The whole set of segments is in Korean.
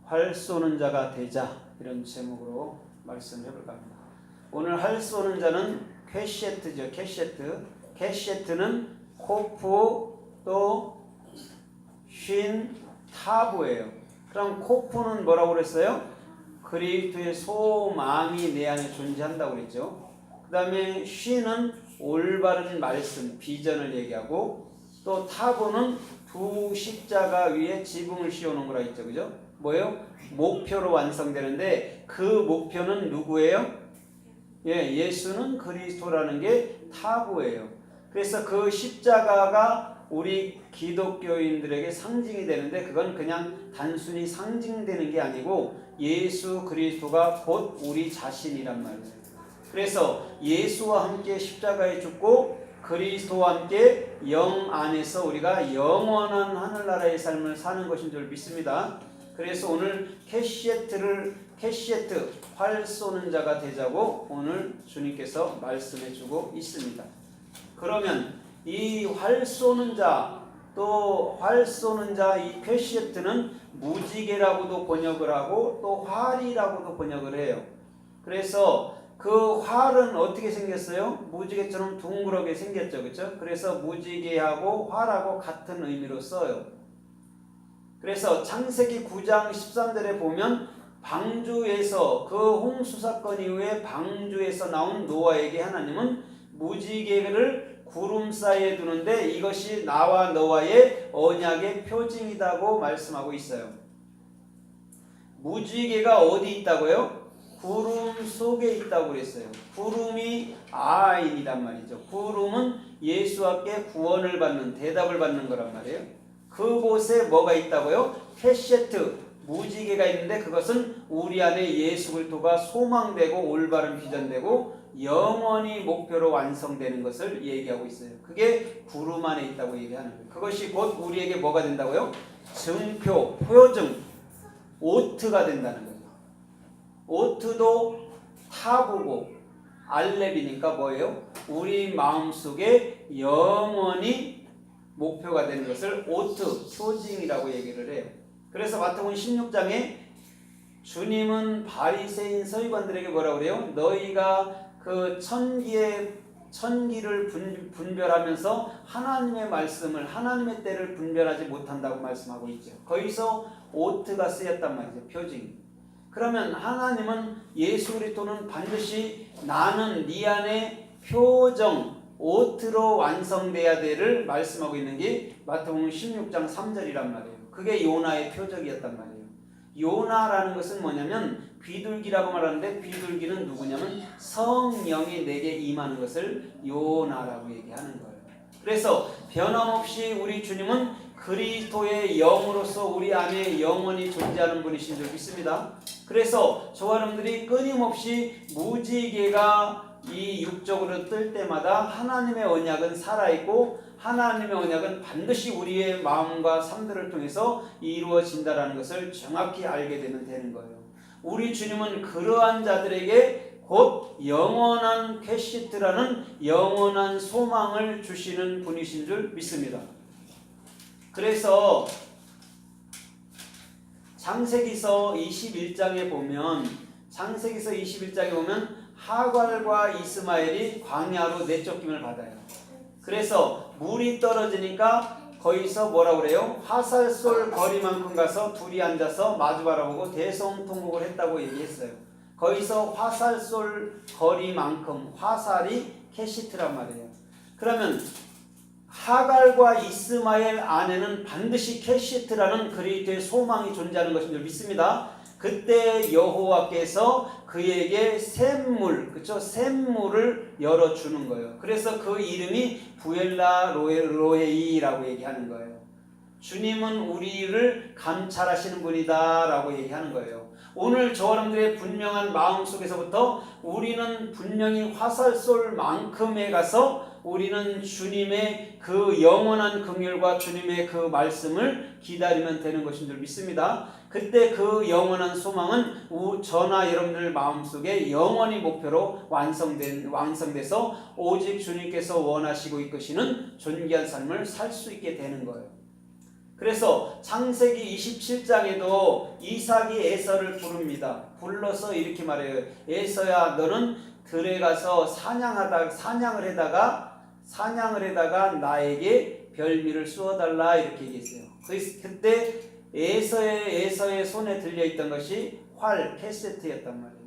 활 쏘는 자가 되자, 이런 제목으로 말씀해 볼까 합니다. 오늘 활 쏘는 자는 캐시에트죠. 캐시에트는 코프 또 쉰 타부예요. 그럼 코프는 뭐라고 그랬어요? 그리스도의 소망이 내 안에 존재한다고 그랬죠. 그 다음에 쉰은 올바른 말씀, 비전을 얘기하고, 또 타부는 두 십자가 위에 지붕을 씌워놓은 거라 했죠. 그죠? 뭐예요? 목표로 완성되는데 그 목표는 누구예요? 예수는 그리스도라는 게 타부예요. 그래서 그 십자가가 우리 기독교인들에게 상징이 되는데, 그건 그냥 단순히 상징되는 게 아니고 예수 그리스도가 곧 우리 자신이란 말이에요. 그래서 예수와 함께 십자가에 죽고 그리스도와 함께 영 안에서 우리가 영원한 하늘나라의 삶을 사는 것인 줄 믿습니다. 그래서 오늘 캐시에트 활 쏘는 자가 되자고 오늘 주님께서 말씀해 주고 있습니다. 그러면 이 활 쏘는 자, 또 활 쏘는 자, 이 캐시에트는 무지개라고도 번역을 하고 또 활이라고도 번역을 해요. 그래서 그 활은 어떻게 생겼어요? 무지개처럼 둥그렇게 생겼죠. 그렇죠? 그래서 무지개하고 활하고 같은 의미로 써요. 그래서 창세기 9장 13절에 보면 방주에서, 그 홍수 사건 이후에 방주에서 나온 노아에게 하나님은 무지개를 구름 사이에 두는데 이것이 나와 너와의 언약의 표징이라고 말씀하고 있어요. 무지개가 어디 있다고요? 구름 속에 있다고 그랬어요. 구름이 아인이란 말이죠. 구름은 예수 앞에 구원을 받는, 대답을 받는 거란 말이에요. 그곳에 뭐가 있다고요? 캐시에트, 무지개가 있는데 그것은 우리 안에 예수 그리스도가 소망되고 올바른 비전되고 영원히 목표로 완성되는 것을 얘기하고 있어요. 그게 구름 안에 있다고 얘기하는 거예요. 그것이 곧 우리에게 뭐가 된다고요? 증표, 표증, 오트가 된다는 거예요. 오트도 타부고 알렙이니까 뭐예요? 우리 마음속에 영원히 목표가 되는 것을 오트, 표징이라고 얘기를 해요. 그래서 마태복음 16장에 주님은 바리새인 서기관들에게 뭐라고 그래요? 너희가 그 천기를 분별하면서 하나님의 말씀을, 하나님의 때를 분별하지 못한다고 말씀하고 있죠. 거기서 오트가 쓰였단 말이죠. 표징. 그러면 하나님은, 예수 그리스도는 반드시 나는 네 안에 표정, 오트로 완성돼야 될을 말씀하고 있는 게 마태복음 16장 3절이란 말이에요. 그게 요나의 표적이었단 말이에요. 요나라는 것은 뭐냐면 비둘기라고 말하는데, 비둘기는 누구냐면 성령이 내게 임하는 것을 요나라고 얘기하는 거예요. 그래서 변함없이 우리 주님은 그리스도의 영으로서 우리 안에 영원히 존재하는 분이신 줄 믿습니다. 그래서 저와 여러분들이 끊임없이 무지개가 이 육적으로 뜰 때마다 하나님의 언약은 살아있고 하나님의 언약은 반드시 우리의 마음과 삶들을 통해서 이루어진다는 것을 정확히 알게 되는 거예요. 우리 주님은 그러한 자들에게 곧 영원한 캐시트라는 영원한 소망을 주시는 분이신 줄 믿습니다. 그래서 창세기서 21장에 보면 하갈과 이스마엘이 광야로 내쫓김을 받아요. 그래서 물이 떨어지니까 거기서 뭐라고 그래요? 화살솔 거리만큼 가서 둘이 앉아서 마주 바라보고 대성통곡을 했다고 얘기했어요. 거기서 화살솔 거리만큼, 화살이 캐시트란 말이에요. 그러면 하갈과 이스마엘 안에는 반드시 캐시트라는 그리스도의 소망이 존재하는 것인 줄 믿습니다. 그때 여호와께서 그에게 샘물, 그렇죠? 샘물을 열어주는 거예요. 그래서 그 이름이 부엘라 로헤이라고 얘기하는 거예요. 주님은 우리를 감찰하시는 분이다 라고 얘기하는 거예요. 오늘 저 여러분들의 분명한 마음 속에서부터 우리는 분명히 화살솔만큼에 가서 우리는 주님의 그 영원한 긍휼과 주님의 그 말씀을 기다리면 되는 것인 줄 믿습니다. 그때 그 영원한 소망은 저나 여러분들 마음속에 영원히 목표로 완성돼서 오직 주님께서 원하시고 이끄시는 존귀한 삶을 살 수 있게 되는 거예요. 그래서 창세기 27장에도 이삭이 에서를 부릅니다. 불러서 이렇게 말해요. 에서야, 너는 들에 가서 사냥을 해다가 나에게 별미를 쏘아달라, 이렇게 얘기했어요. 그때 에서의 손에 들려있던 것이 활, 캐세트였단 말이에요.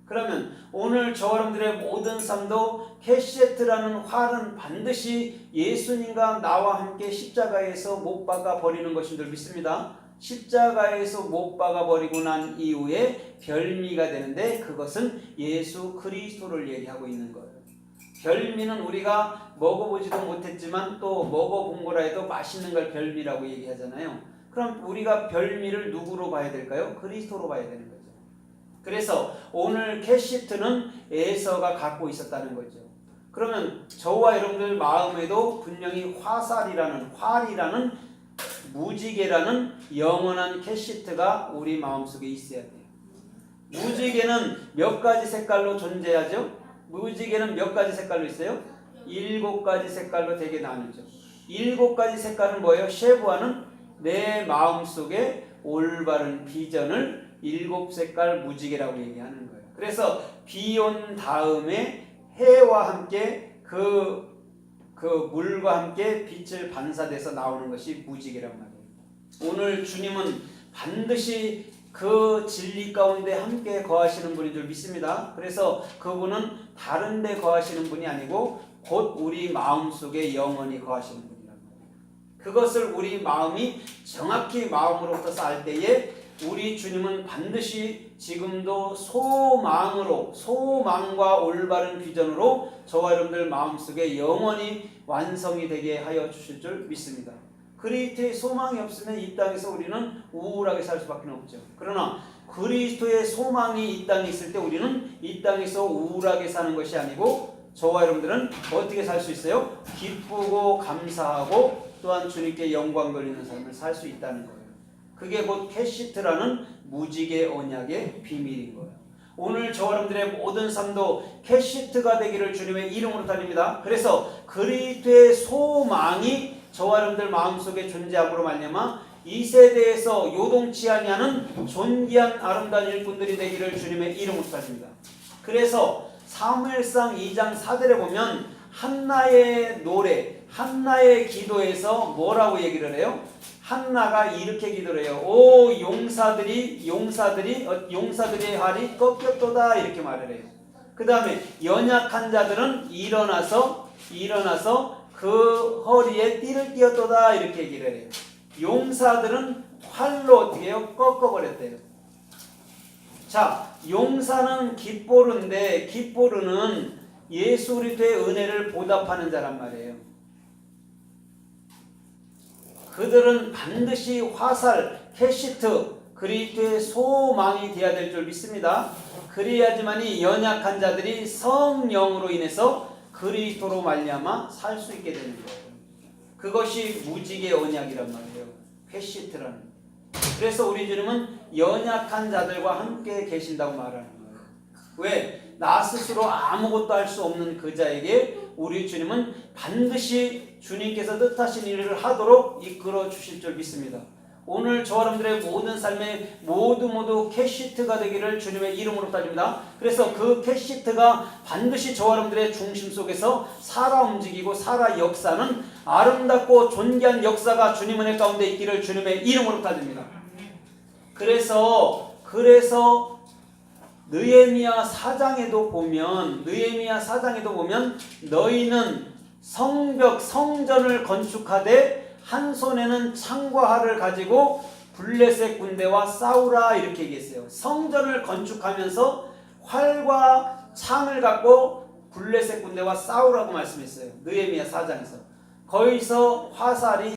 그러면 오늘 저와 여러분들의 모든 삶도 캐세트라는 활은 반드시 예수님과 나와 함께 십자가에서 못 박아 버리는 것인 줄 믿습니다. 십자가에서 못 박아 버리고 난 이후에 별미가 되는데, 그것은 예수 그리스도를 얘기하고 있는 거예요. 별미는 우리가 먹어보지도 못했지만 또 먹어본 거라 해도 맛있는 걸 별미라고 얘기하잖아요. 그럼 우리가 별미를 누구로 봐야 될까요? 그리스도로 봐야 되는 거죠. 그래서 오늘 캐시트는 에서가 갖고 있었다는 거죠. 그러면 저와 여러분들 마음에도 분명히 활이라는 무지개라는 영원한 캐시트가 우리 마음속에 있어야 돼요. 무지개는 몇 가지 색깔로 존재하죠? 무지개는 몇 가지 색깔로 있어요? 7가지 색깔로 되게 나누죠. 7가지 색깔은 뭐예요? 쉐부아는 내 마음속에 올바른 비전을 7색깔 무지개라고 얘기하는 거예요. 그래서 비 온 다음에 해와 함께 그 물과 함께 빛을 반사돼서 나오는 것이 무지개란 말이에요. 오늘 주님은 반드시 그 진리 가운데 함께 거하시는 분인 줄 믿습니다. 그래서 그분은 다른 데 거하시는 분이 아니고 곧 우리 마음속에 영원히 거하시는 분이란 말이에요. 그것을 우리 마음이 정확히 마음으로부터 알 때에 우리 주님은 반드시 지금도 소망과 올바른 비전으로 저와 여러분들 마음속에 영원히 완성이 되게 하여 주실 줄 믿습니다. 그리스도의 소망이 없으면 이 땅에서 우리는 우울하게 살 수밖에 없죠. 그러나 그리스도의 소망이 이 땅에 있을 때 우리는 이 땅에서 우울하게 사는 것이 아니고 저와 여러분들은 어떻게 살 수 있어요? 기쁘고 감사하고 또한 주님께 영광 돌리는 삶을 살 수 있다는 거예요. 그게 곧 캐시트라는 무지개 언약의 비밀인 거예요. 오늘 저와 여러분들의 모든 삶도 캐시트가 되기를 주님의 이름으로 달립니다. 그래서 그리스도의 소망이 저와 여러분들 마음속에 존재함으로 말미암아 이 세대에서 요동치 아니하는 존귀한 아름다운 일꾼들이 되기를 주님의 이름으로 달립니다. 그래서 사무엘상 2장 4절에 보면 한나의 노래, 한나의 기도에서 뭐라고 얘기를 해요? 한나가 이렇게 기도를 해요. 오 용사들의 활이 꺾였도다, 이렇게 말을 해요. 그 다음에 연약한 자들은 일어나서 그 허리에 띠를 띄었도다, 이렇게 얘기를 해요. 용사들은 활로 어떻게 해요? 꺾어버렸대요. 자, 용사는 깃보르인데 깃보르는 예수 그리스도의 은혜를 보답하는 자란 말이에요. 그들은 반드시 화살, 캐시트, 그리스도의 소망이 되어야 될 줄 믿습니다. 그래야지만이 연약한 자들이 성령으로 인해서 그리스도로 말미암아 살 수 있게 되는 거예요. 그것이 무지개 언약이란 말이에요. 캐시트라는. 그래서 우리 주님은 연약한 자들과 함께 계신다고 말하는 거예요. 왜? 나 스스로 아무것도 할 수 없는 그 자에게 우리 주님은 반드시 주님께서 뜻하신 일을 하도록 이끌어 주실 줄 믿습니다. 오늘 저와 여러분들의 모든 삶에 모두 캐시트가 되기를 주님의 이름으로 달립니다. 그래서 그 캐시트가 반드시 저와 여러분들의 중심 속에서 살아 움직이고 살아 역사는 아름답고 존귀한 역사가 주님 은혜 가운데 있기를 주님의 이름으로 달립니다. 그래서 느헤미야 4장에도 보면 너희는 성전을 건축하되 한 손에는 창과 활을 가지고 블레셋 군대와 싸우라, 이렇게 얘기했어요. 성전을 건축하면서 활과 창을 갖고 블레셋 군대와 싸우라고 말씀했어요. 느헤미야 4장에서. 거기서 화살이